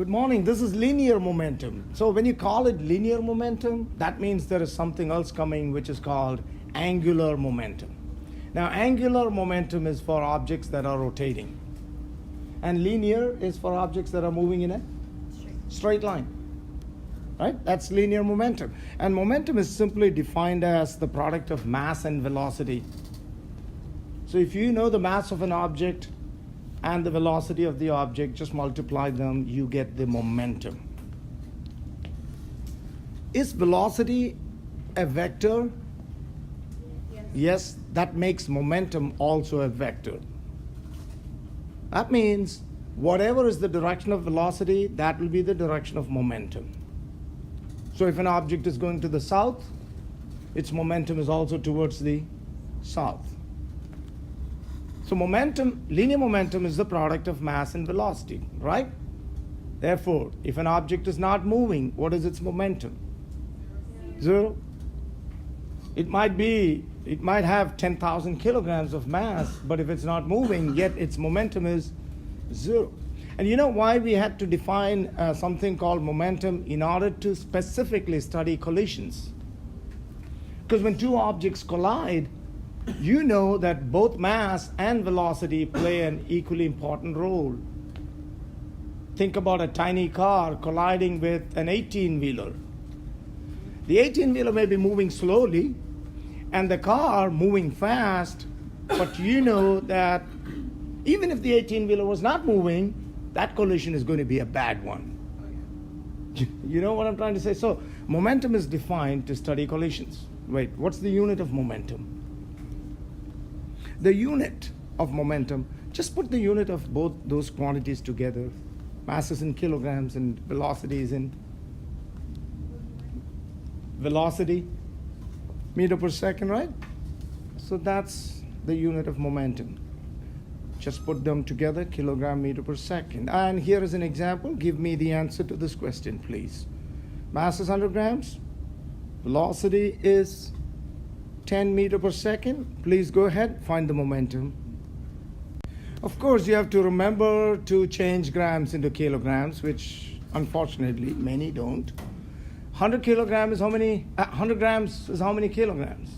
Good morning. This is linear momentum. So when you call it linear momentum, that means there is something else coming which is called angular momentum. Now, angular momentum is for objects that are rotating, and linear is for objects that are moving in a straight line. Right? That's linear momentum. And momentum is simply defined as the product of mass and velocity. So if you know the mass of an object and the velocity of the object, just multiply them, you get the momentum. Is velocity a vector? Yes, that makes momentum also a vector. That means whatever is the direction of velocity, that will be the direction of momentum. So if an object is going to the south, its momentum is also towards the south. So momentum, linear momentum is the product of mass and velocity, right? Therefore, if an object is not moving, what is its momentum? Zero. It might have 10,000 kilograms of mass, but if it's not moving, yet its momentum is zero. And you know why we had to define something called momentum? In order to specifically study collisions. Because when two objects collide, you know that both mass and velocity play an equally important role. Think about a tiny car colliding with an 18-wheeler. The 18-wheeler may be moving slowly and the car moving fast, but you know that even if the 18-wheeler was not moving, that collision is going to be a bad one. You know what I'm trying to say? So momentum is defined to study collisions. Wait, what's the unit of momentum? The unit of momentum, just put the unit of both those quantities together. Masses in kilograms and velocities in velocity, meter per second, right? So that's the unit of momentum. Just put them together, kilogram, meter per second. And here is an example. Give me the answer to this question, please. Mass is 100 grams. Velocity is 10 meter per second. Please go ahead, find the momentum. Of course, you have to remember to change grams into kilograms, which unfortunately many don't. 100 kilograms is how many? 100 grams is how many kilograms?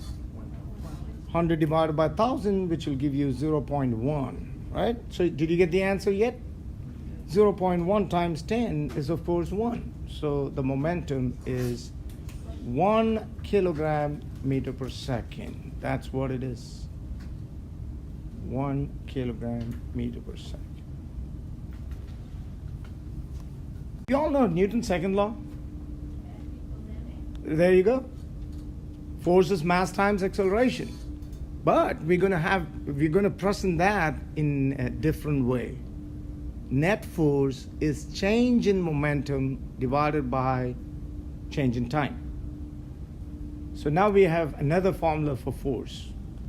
100 divided by 1,000, which will give you 0.1, right? So did you get the answer yet? 0.1 times 10 is of course 1. So the momentum is 1 kilogram meter per second. That's what it is. 1 kilogram meter per second. You all know Newton's second law? There you go. Force is mass times acceleration. But we're going to present that in a different way. Net force is change in momentum divided by change in time. So now we have another formula for force.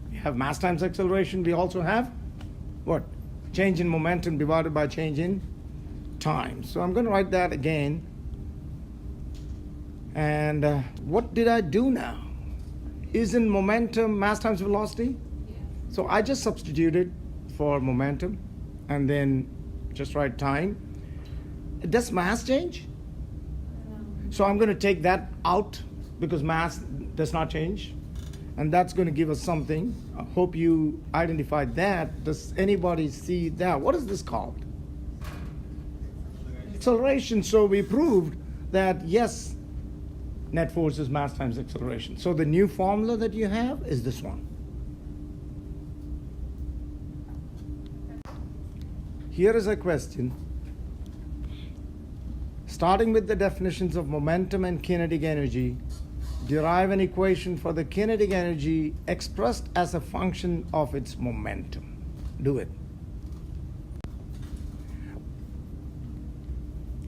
We have mass times acceleration. We also have what? Change in momentum divided by change in time. So I'm going to write that again. And what did I do now? Isn't momentum mass times velocity? Yes. So I just substituted for momentum and then just write time. Does mass change? No. So I'm going to take that out because mass does not change. And that's going to give us something. I hope you identified that. Does anybody see that? What is this called? Acceleration. So we proved that yes, net force is mass times acceleration. So the new formula that you have is this one. Here is a question. Starting with the definitions of momentum and kinetic energy, derive an equation for the kinetic energy expressed as a function of its momentum. Do it.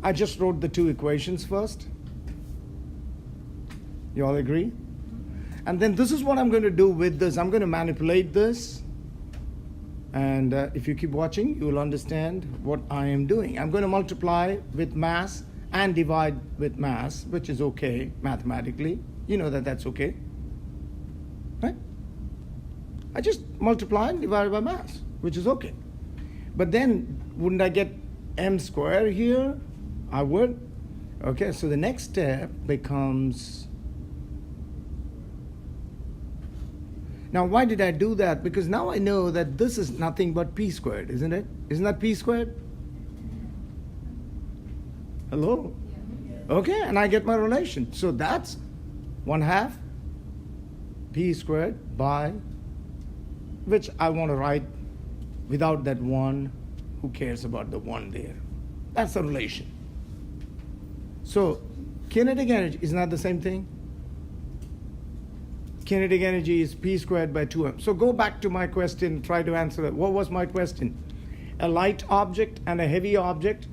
I just wrote the two equations first. You all agree? And then this is what I'm going to do with this. I'm going to manipulate this. And if you keep watching, you will understand what I am doing. I'm going to multiply with mass and divide with mass, which is okay mathematically. You know that that's okay, right? I just multiply and divide by mass, which is okay. But then, wouldn't I get m squared here? I would. Okay, so the next step becomes, now why did I do that? Because now I know that this is nothing but p squared, isn't it? Isn't that p squared? Hello? Okay, and I get my relation. So that's 1/2 p squared by, which I want to write without that 1. Who cares about the 1 there? That's the relation. So kinetic energy is not the same thing. Kinetic energy is p squared by 2m. So go back to my question, try to answer it. What was my question? A light object and a heavy object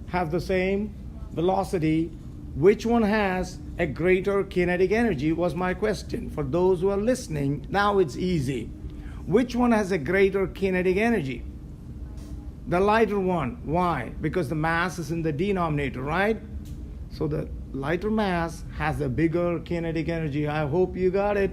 have the same velocity. Which one has a greater kinetic energy was my question. For those who are listening, now it's easy. Which one has a greater kinetic energy? The lighter one. Why? Because the mass is in the denominator, right? So the lighter mass has a bigger kinetic energy. I hope you got it.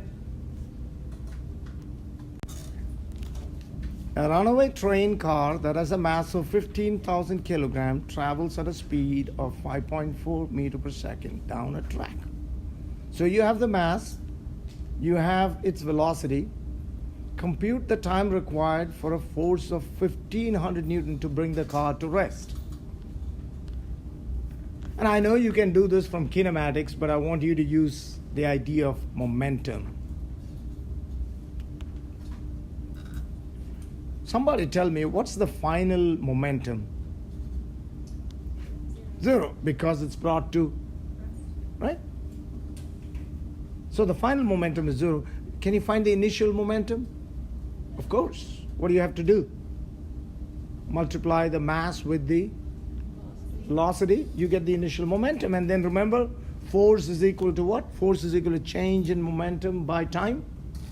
A runaway train car that has a mass of 15,000 kilograms travels at a speed of 5.4 meters per second down a track. So you have the mass, you have its velocity. Compute the time required for a force of 1,500 Newton to bring the car to rest. And I know you can do this from kinematics, but I want you to use the idea of momentum. Somebody tell me, what's the final momentum? 0, because it's brought to, right? So the final momentum is 0. Can you find the initial momentum? Of course. What do you have to do? Multiply the mass with the velocity, you get the initial momentum. And then remember, force is equal to what? Force is equal to change in momentum by time.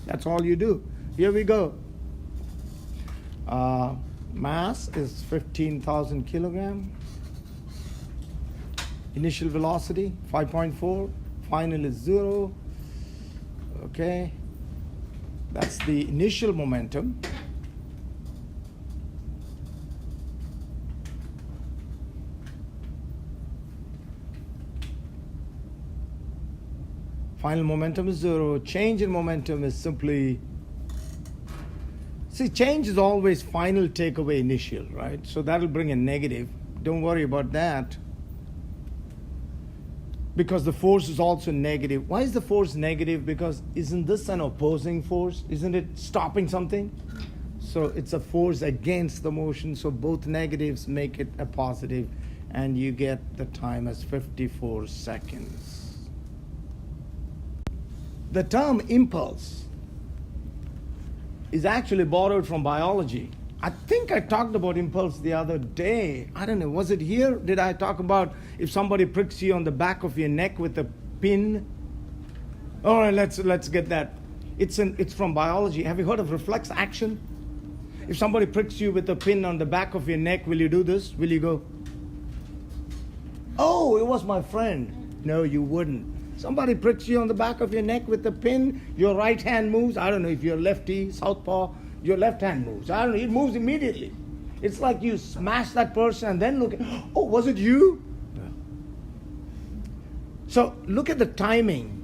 That's all you do. Here we go. Mass is 15,000 kilograms. Initial velocity 5.4. Final is 0. Okay. That's the initial momentum. Final momentum is 0. Change in momentum is simply, see, change is always final take away initial, right? So that'll bring a negative. Don't worry about that. Because the force is also negative. Why is the force negative? Because isn't this an opposing force? Isn't it stopping something? So it's a force against the motion. So both negatives make it a positive, and you get the time as 54 seconds. The term impulse is actually borrowed from biology. I think I talked about impulse the other day. I don't know, was it here? Did I talk about if somebody pricks you on the back of your neck with a pin? All right, let's get that. It's from biology. Have you heard of reflex action? If somebody pricks you with a pin on the back of your neck, will you do this? Will you go, oh, it was my friend? No, you wouldn't. Somebody pricks you on the back of your neck with a pin, your right hand moves. I don't know if you're lefty, southpaw, your left hand moves. I don't know, it moves immediately. It's like you smash that person and then look at, oh, was it you? Yeah. So look at the timing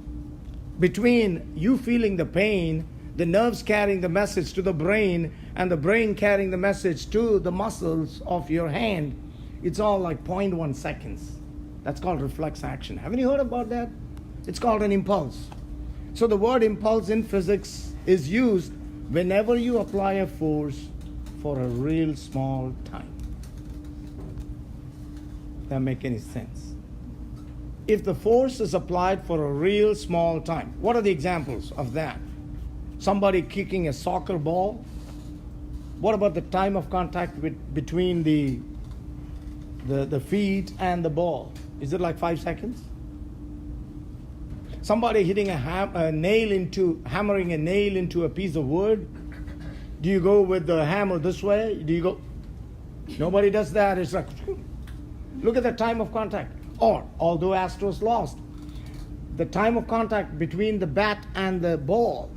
between you feeling the pain, the nerves carrying the message to the brain, and the brain carrying the message to the muscles of your hand. It's all like 0.1 seconds. That's called reflex action. Haven't you heard about that? It's called an impulse. So the word impulse in physics is used whenever you apply a force for a real small time. Does that make any sense? If the force is applied for a real small time, what are the examples of that? Somebody kicking a soccer ball. What about the time of contact between the feet and the ball? Is it like 5 seconds? Somebody hitting hammering a nail into a piece of wood. Do you go with the hammer this way? Do you go? Nobody does that. It's like, look at the time of contact. Or, although Astros lost, the time of contact between the bat and the ball,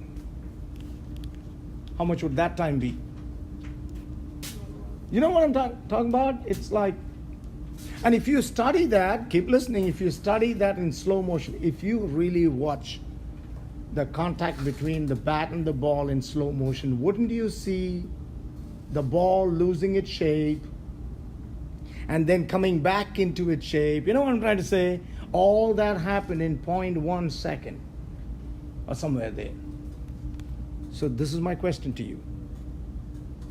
how much would that time be? You know what I'm talking about? It's like, And if you study that, keep listening, if you study that in slow motion, if you really watch the contact between the bat and the ball in slow motion, wouldn't you see the ball losing its shape and then coming back into its shape? You know what I'm trying to say? All that happened in 0.1 second or somewhere there. So this is my question to you.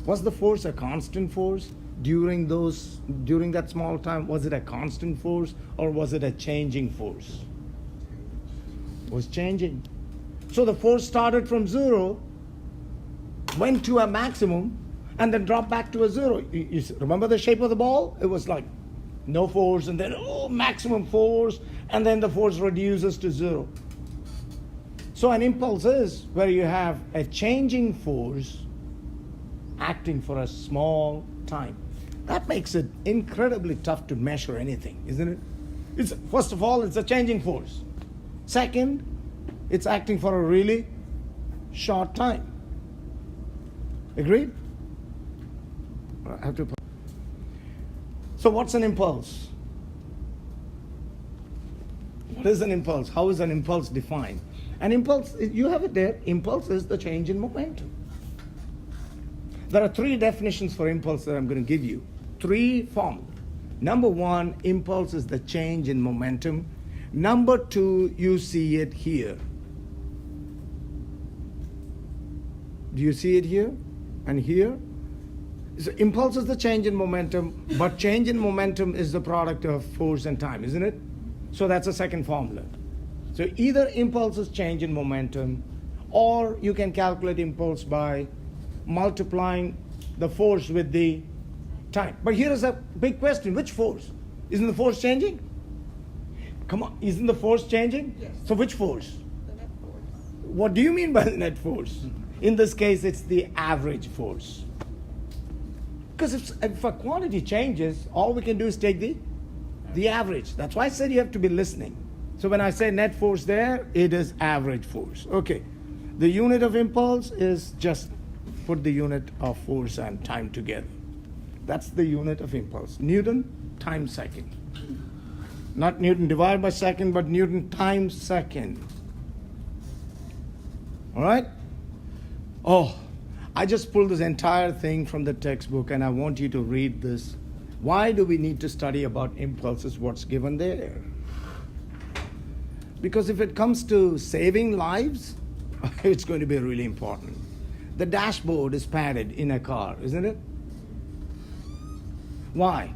Was the force a constant force during that small time? Was it a constant force or was it a changing force? It was changing. So the force started from 0, went to a maximum, and then dropped back to a 0. You remember the shape of the ball? It was like no force, and then maximum force, and then the force reduces to 0. So an impulse is where you have a changing force acting for a small time. That makes it incredibly tough to measure anything, isn't it? First of all, it's a changing force. Second, it's acting for a really short time. Agreed? I have to. So what's an impulse? What is an impulse? How is an impulse defined? An impulse, you have it there. Impulse is the change in momentum. There are 3 definitions for impulse that I'm going to give you. 3 formulas. Number 1, impulse is the change in momentum. Number 2, you see it here. Do you see it here and here? So impulse is the change in momentum, but change in momentum is the product of force and time, isn't it? So that's the second formula. So either impulse is change in momentum, or you can calculate impulse by multiplying the force with the time. But here is a big question. Which force? Isn't the force changing? Come on, isn't the force changing? Yes. So which force? The net force. What do you mean by the net force? In this case, it's the average force. Because if a quantity changes, all we can do is take the average. That's why I said you have to be listening. So when I say net force there, it is average force. Okay. The unit of impulse is just put the unit of force and time together. That's the unit of impulse. Newton times second. Not Newton divided by second, but Newton times second. All right? Oh, I just pulled this entire thing from the textbook and I want you to read this. Why do we need to study about impulses? What's given there? Because if it comes to saving lives, it's going to be really important. The dashboard is padded in a car, isn't it? Why?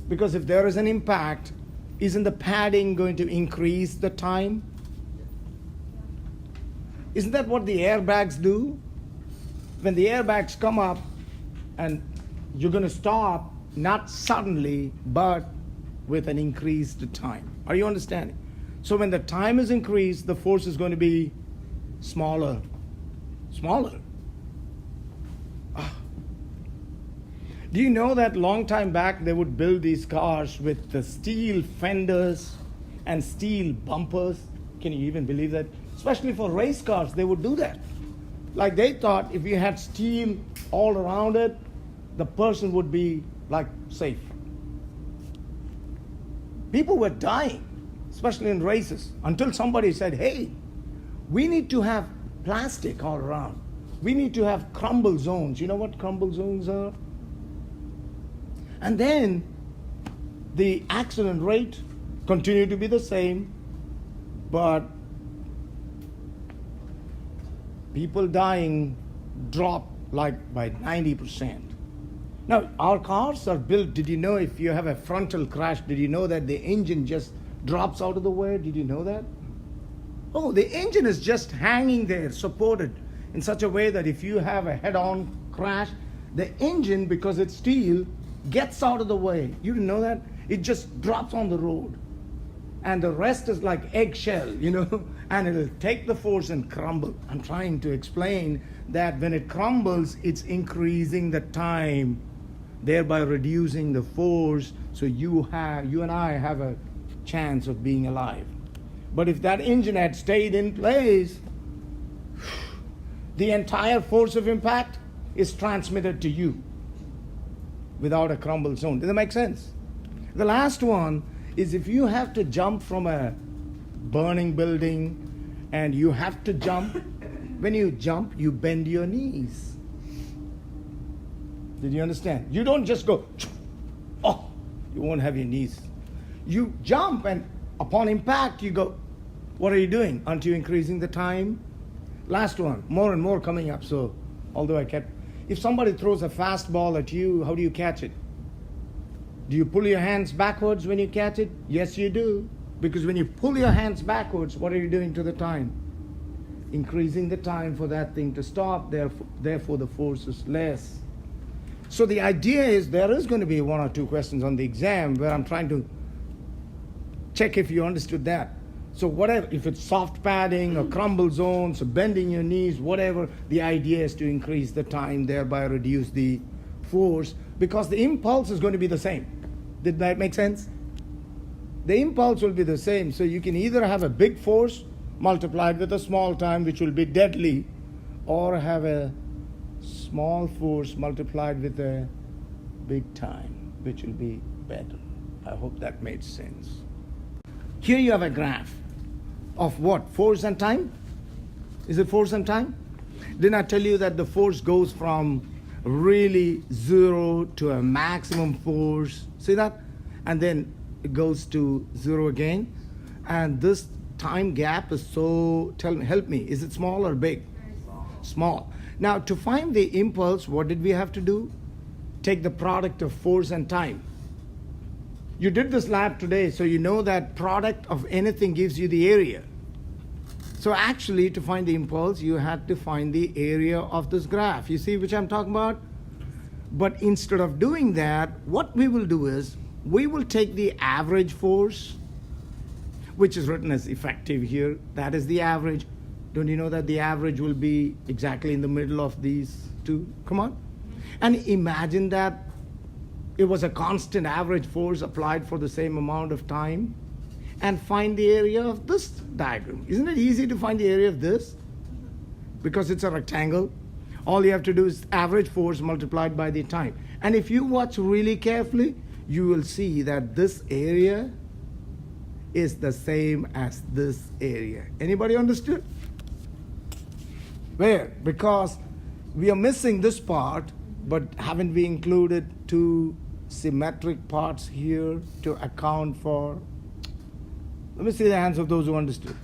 Because if there is an impact, isn't the padding going to increase the time? Isn't that what the airbags do? When the airbags come up and you're going to stop, not suddenly, but with an increased time. Are you understanding? So when the time is increased, the force is going to be smaller. Smaller. Do you know that long time back they would build these cars with the steel fenders and steel bumpers? Can you even believe that? Especially for race cars, they would do that. Like they thought if you had steel all around it, the person would be like safe. People were dying, especially in races, until somebody said, hey, we need to have plastic all around. We need to have crumble zones. You know what crumble zones are? And then the accident rate continued to be the same, but people dying dropped like by 90%. Now, our cars are built, did you know if you have a frontal crash, did you know that the engine just drops out of the way? Did you know that? Oh, the engine is just hanging there, supported in such a way that if you have a head-on crash, the engine, because it's steel, gets out of the way. You didn't know that? It just drops on the road. And the rest is like eggshell, and it'll take the force and crumble. I'm trying to explain that when it crumbles, it's increasing the time, thereby reducing the force, so you and I have a chance of being alive. But if that engine had stayed in place, the entire force of impact is transmitted to you without a crumble zone. Does that make sense? The last one is if you have to jump from a burning building and you have to jump, when you jump, you bend your knees. Did you understand? You don't just go, oh, you won't have your knees. You jump and upon impact you go, what are you doing? Aren't you increasing the time? Last one, more and more coming up. So, although if somebody throws a fastball at you, how do you catch it? Do you pull your hands backwards when you catch it? Yes, you do. Because when you pull your hands backwards, what are you doing to the time? Increasing the time for that thing to stop, therefore the force is less. So the idea is there is going to be one or two questions on the exam where I'm trying to check if you understood that. So whatever, if it's soft padding or crumble zones or bending your knees, whatever, the idea is to increase the time, thereby reduce the force, because the impulse is going to be the same. Did that make sense? The impulse will be the same. So you can either have a big force multiplied with a small time, which will be deadly, or have a small force multiplied with a big time, which will be better. I hope that made sense. Here you have a graph of what? Force and time? Is it force and time? Didn't I tell you that the force goes from really zero to a maximum force? See that? And then it goes to zero again. And this time gap is so, help me, is it small or big? Small. Now to find the impulse, what did we have to do? Take the product of force and time. You did this lab today, so you know that product of anything gives you the area. So actually, to find the impulse, you had to find the area of this graph. You see which I'm talking about? But instead of doing that, what we will do is, we will take the average force, which is written as effective here. That is the average. Don't you know that the average will be exactly in the middle of these two? Come on. And imagine that it was a constant average force applied for the same amount of time, and find the area of this diagram. Isn't it easy to find the area of this? Because it's a rectangle. All you have to do is average force multiplied by the time. And if you watch really carefully, you will see that this area is the same as this area. Anybody understood? Where? Because we are missing this part, but haven't we included two symmetric parts here to account for? Let me see the hands of those who understood.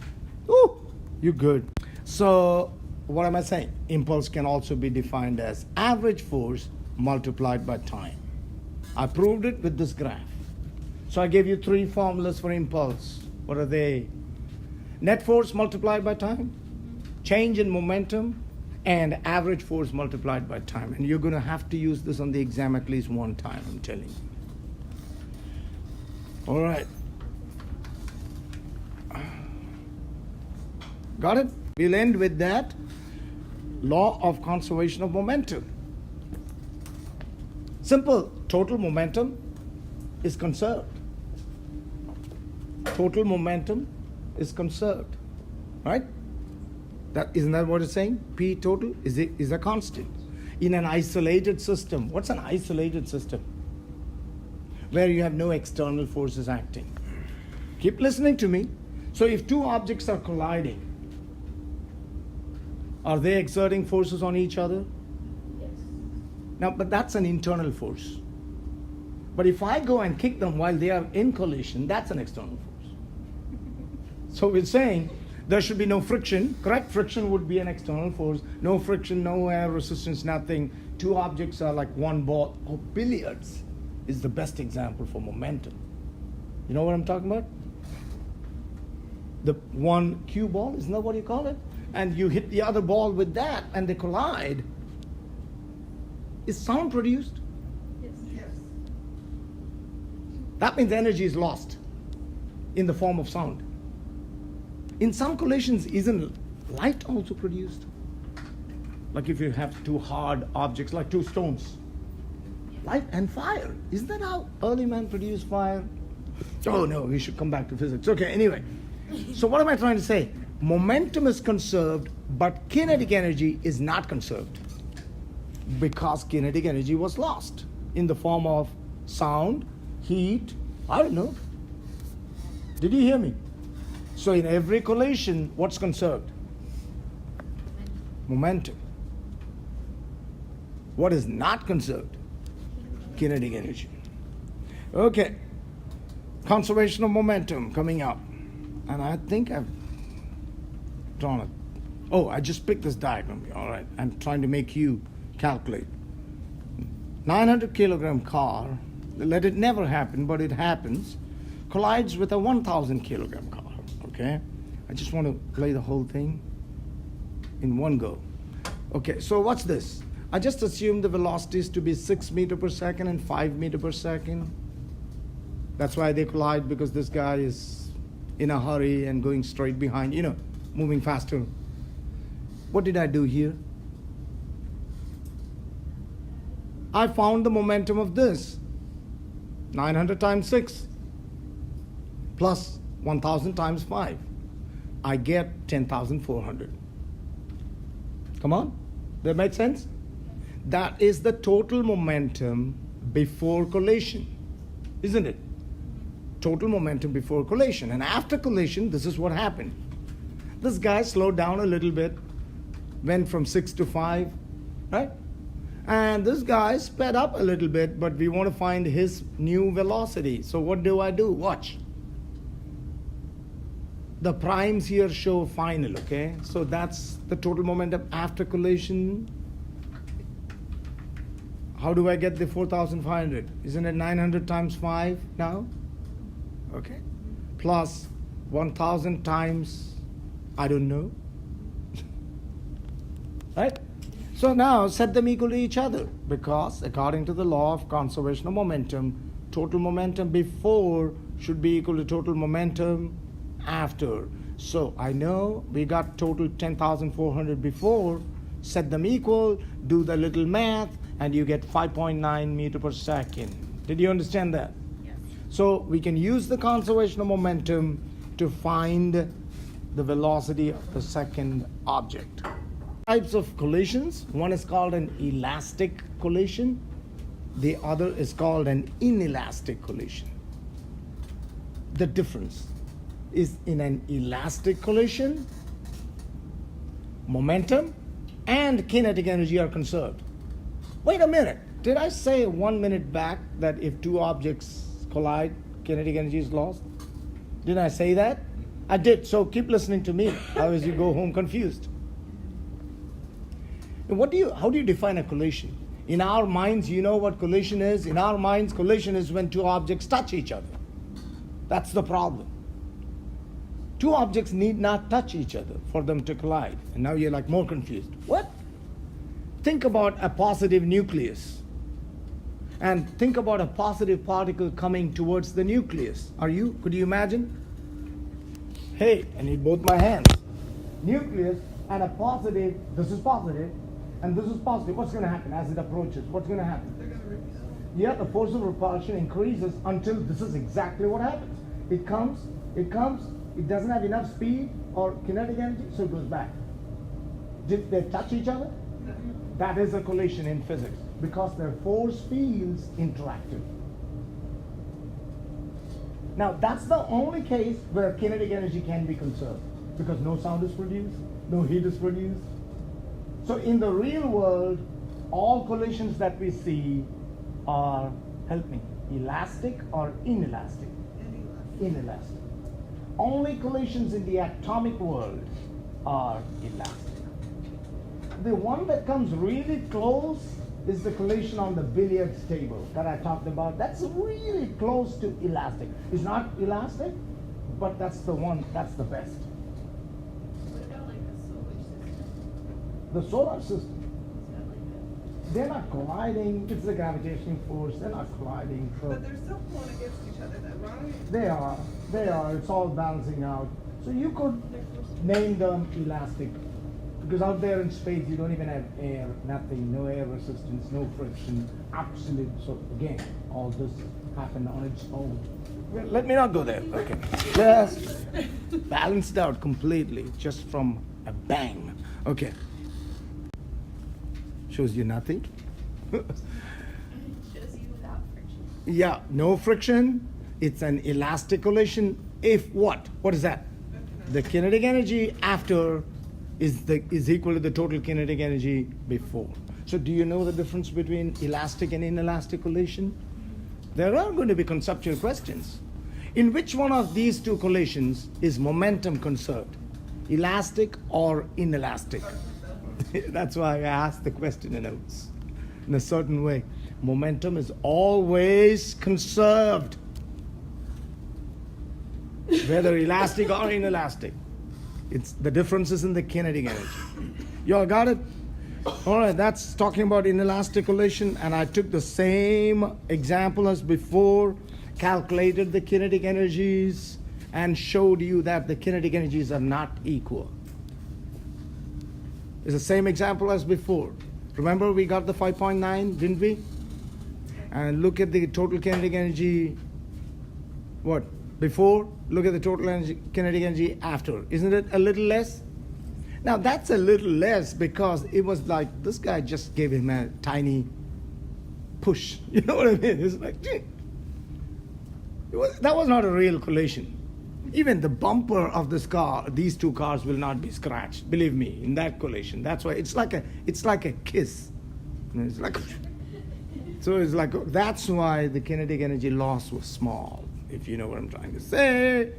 Ooh, you good. So what am I saying? Impulse can also be defined as average force multiplied by time. I proved it with this graph. So I gave you three formulas for impulse. What are they? Net force multiplied by time, change in momentum, and average force multiplied by time. And you're going to have to use this on the exam at least one time, I'm telling you. All right. Got it? We'll end with that. Law of conservation of momentum. Simple. Total momentum is conserved. Total momentum is conserved. Right? Isn't that what it's saying? P total is a constant. In an isolated system. What's an isolated system? Where you have no external forces acting. Keep listening to me. So if two objects are colliding, are they exerting forces on each other? Yes. Now, but that's an internal force. But if I go and kick them while they are in collision, that's an external force. So we're saying there should be no friction, correct? Friction would be an external force. No friction, no air resistance, nothing. Two objects are like one ball. Oh, billiards is the best example for momentum. You know what I'm talking about? The one cue ball, isn't that what you call it? And you hit the other ball with that and they collide. Is sound produced? Yes. Yes. That means energy is lost in the form of sound. In some collisions, isn't light also produced? Like if you have two hard objects, like two stones. Light and fire. Isn't that how early man produced fire? Oh no, we should come back to physics. Okay, anyway. So what am I trying to say? Momentum is conserved, but kinetic energy is not conserved. Because kinetic energy was lost in the form of sound, heat, I don't know. Did you hear me? So in every collision, what's conserved? Momentum. What is not conserved? Kinetic energy. Okay. Conservation of momentum coming up. And I think I've drawn it. Oh, I just picked this diagram. All right. I'm trying to make you calculate. 900 kilogram car, let it never happen, but it happens, collides with a 1,000 kilogram car. Okay? I just want to play the whole thing in one go. Okay, so what's this? I just assumed the velocities to be 6 meters per second and 5 meters per second. That's why they collide, because this guy is in a hurry and going straight behind, moving faster. What did I do here? I found the momentum of this. 900 times 6 plus 1,000 times 5. I get 10,400. Come on, that makes sense? That is the total momentum before collision, isn't it? Total momentum before collision. And after collision, this is what happened. This guy slowed down a little bit, went from 6 to 5, right? And this guy sped up a little bit, but we want to find his new velocity. So what do? Watch. The primes here show final, okay? So that's the total momentum after collision. How do I get the 4,500? Isn't it 900 times 5 now? Okay. Plus 1,000 times, I don't know. Right? So now set them equal to each other, because according to the law of conservation of momentum, total momentum before should be equal to total momentum after. So I know we got total 10,400 before, set them equal, do the little math, and you get 5.9 meters per second. Did you understand that? Yes. So we can use the conservation of momentum to find the velocity of the second object. Types of collisions. One is called an elastic collision. The other is called an inelastic collision. The difference is, in an elastic collision, momentum and kinetic energy are conserved. Wait a minute. Did I say 1 minute back that if two objects collide, kinetic energy is lost? Didn't I say that? I did. So keep listening to me, otherwise you go home confused. How do you define a collision? In our minds, you know what collision is? In our minds, collision is when two objects touch each other. That's the problem. Two objects need not touch each other for them to collide. And now you're like more confused. What? Think about a positive nucleus. And think about a positive particle coming towards the nucleus. Could you imagine? Hey, I need both my hands. Nucleus and a positive, this is positive, and this is positive. What's going to happen as it approaches? What's going to happen? They're going to repel. Yeah, the force of repulsion increases until this is exactly what happens. It comes, it doesn't have enough speed or kinetic energy, so it goes back. Did they touch each other? No. That is a collision in physics, because their force fields interacted. Now, that's the only case where kinetic energy can be conserved, because no sound is produced, no heat is produced. So in the real world, all collisions that we see are, help me, elastic or inelastic? Inelastic. Only collisions in the atomic world are elastic. The one that comes really close is the collision on the billiards table that I talked about. That's really close to elastic. It's not elastic, but that's the one, that's the best. What about like a solar system? The solar system, Is that like they're not colliding. It's the gravitational force. They're not colliding. So But they're still pulling against each other, though, right? they are. It's all balancing out. So you could name them elastic, because out there in space you don't even have air, nothing, no air resistance, no friction, absolute. So again, all this happened on its own. Well, let me not go there. Okay, just balanced out completely, just from a bang. Okay, shows you nothing. It shows you without friction. Yeah, no friction. It's an elastic collision if what? What is that? The kinetic energy after is equal to the total kinetic energy before. So do you know the difference between elastic and inelastic collision? There are going to be conceptual questions. In which one of these two collisions is momentum conserved? Elastic or inelastic? That's why I asked the question in a certain way. Momentum is always conserved, whether elastic or inelastic. It's the differences in the kinetic energy. You all got it? All right, that's talking about inelastic collision, and I took the same example as before, calculated the kinetic energies, and showed you that the kinetic energies are not equal. It's the same example as before. Remember, we got the 5.9, didn't we? And look at the total kinetic energy, what? Before, look at the total kinetic energy after. Isn't it a little less? Now that's a little less because it was like this guy just gave him a tiny push. You know what I mean? It's like, gee. That was not a real collision. Even the bumper of this car, these two cars will not be scratched. Believe me, in that collision. That's why it's like a kiss. It's like, so it's like, that's why the kinetic energy loss was small, if you know what I'm trying to say.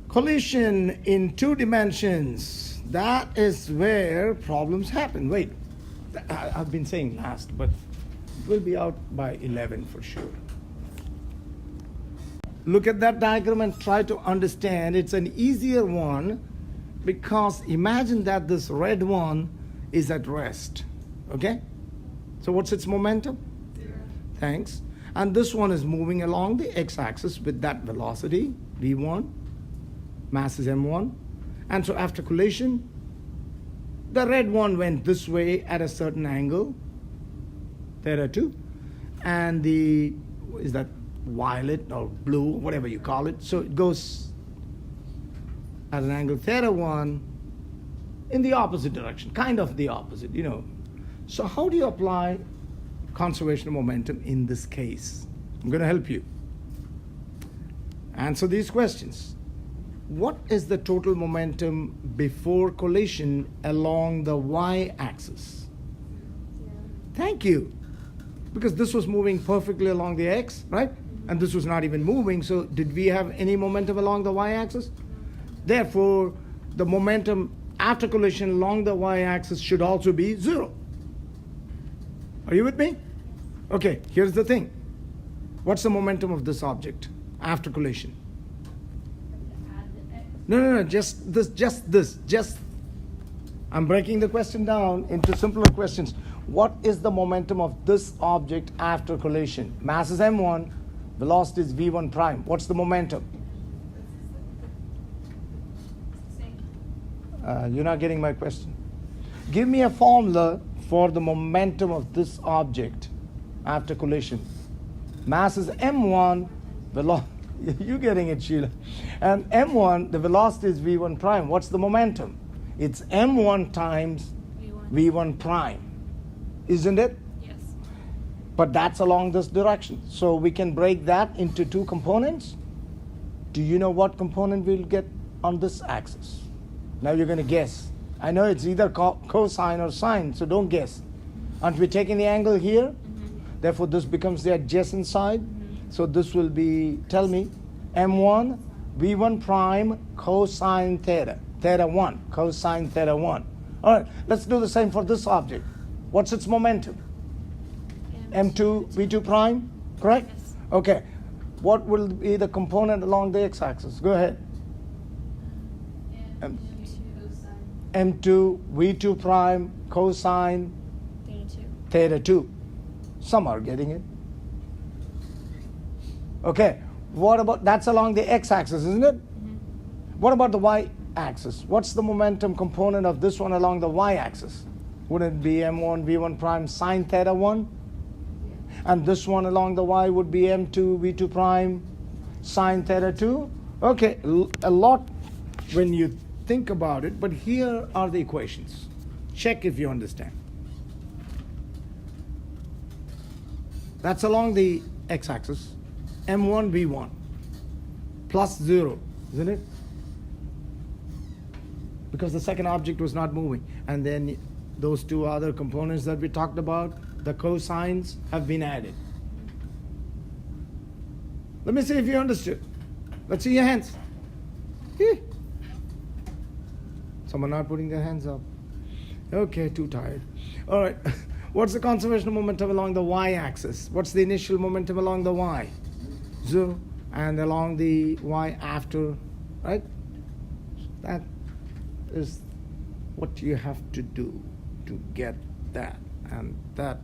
Collision in 2 dimensions. That is where problems happen. Wait, I've been saying last, but it will be out by 11 for sure. Look at that diagram and try to understand. It's an easier one because imagine that this red one is at rest. Okay? So what's its momentum? 0. Thanks. And this one is moving along the x-axis with that velocity, v1, mass is m1. And so after collision, the red one went this way at a certain angle, theta 2, and the, is that violet or blue, whatever you call it, so it goes at an angle theta 1 in the opposite direction, kind of the opposite, you know. So how do you apply conservation of momentum in this case? I'm going to help you answer these questions. What is the total momentum before collision along the y-axis? 0. Thank you. Because this was moving perfectly along the x, right? And this was not even moving, so did we have any momentum along the y-axis? Therefore, the momentum after collision along the y-axis should also be 0. Are you with me? Okay, here's the thing. What's the momentum of this object after collision? Add the x. No, just I'm breaking the question down into simpler questions. What is the momentum of this object after collision? Mass is m1, velocity is v1 prime. What's the momentum? Same. You're not getting my question. Give me a formula for the momentum of this object after collision. Mass is m1, you're getting it, Sheila. And m1, the velocity is v1 prime. What's the momentum? It's m1 times v1 prime. Isn't it? Yes. But that's along this direction. So we can break that into 2 components. Do you know what component we'll get on this axis? Now you're going to guess. I know it's either cosine or sine, so don't guess. Aren't we taking the angle here? Mm-hmm. Therefore, this becomes the adjacent side. Mm-hmm. So this will be, tell me, m1 v1 prime cosine theta. Theta 1, cosine theta 1. All right, let's do the same for this object. What's its momentum? m2 v2 prime, correct? Yes. Okay. What will be the component along the x-axis? Go ahead. And 2 sine m2 v2 prime cosine theta 2. theta 2. Some are getting it. Okay. What about, that's along the x-axis, isn't it? Mm-hmm. What about the y-axis? What's the momentum component of this one along the y-axis? Wouldn't it be m1 v1 prime sine theta 1? And this one along the y would be m2 v2 prime sine theta 2? Okay, a lot when you think about it, but here are the equations. Check if you understand. That's along the x-axis. m1 v1 plus 0, isn't it? Because the second object was not moving. And then those two other components that we talked about, the cosines have been added. Let me see if you understood. Let's see your hands. Hee. Someone not putting their hands up. Okay, too tired. All right. What's the conservation of momentum along the y-axis? What's the initial momentum along the y? 0. And along the y after, right? That is what you have to do to get that. And that